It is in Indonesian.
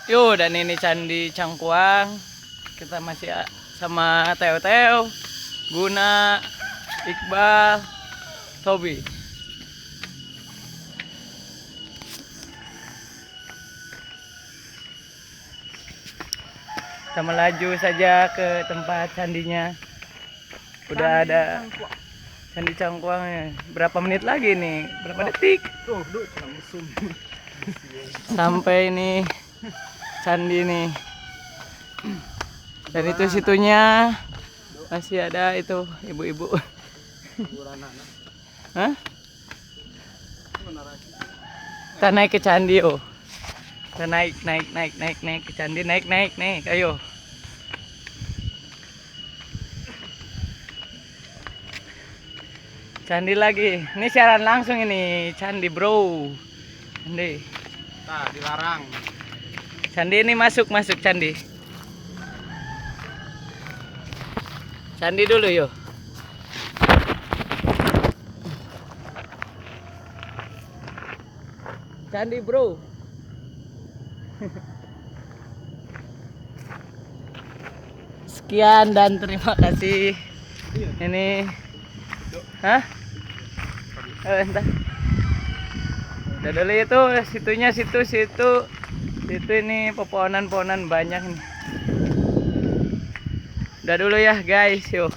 Yuk, dan ini Candi Cangkuang. Kita masih sama Teo Teo, Guna, Iqbal, Tobi. Kita melaju saja ke tempat candinya. Udah ada Candi Cangkuang ya. Berapa menit lagi nih? Berapa detik? Sampai ini candi nih. Dan itu situnya masih ada itu ibu-ibu. Hah? Kita naik ke candi, oh. Kita naik ke candi, naik, ayo. Candi lagi. Ini siaran langsung ini, candi bro. Candi. Nah, dilarang. Candi ini masuk candi. Candi dulu yuk. Candi bro. Sekian dan terima kasih. Ini, hah? Entah. Udah dulu itu, situnya situ ini pepohonan banyak nih. Udah dulu ya guys, yuk.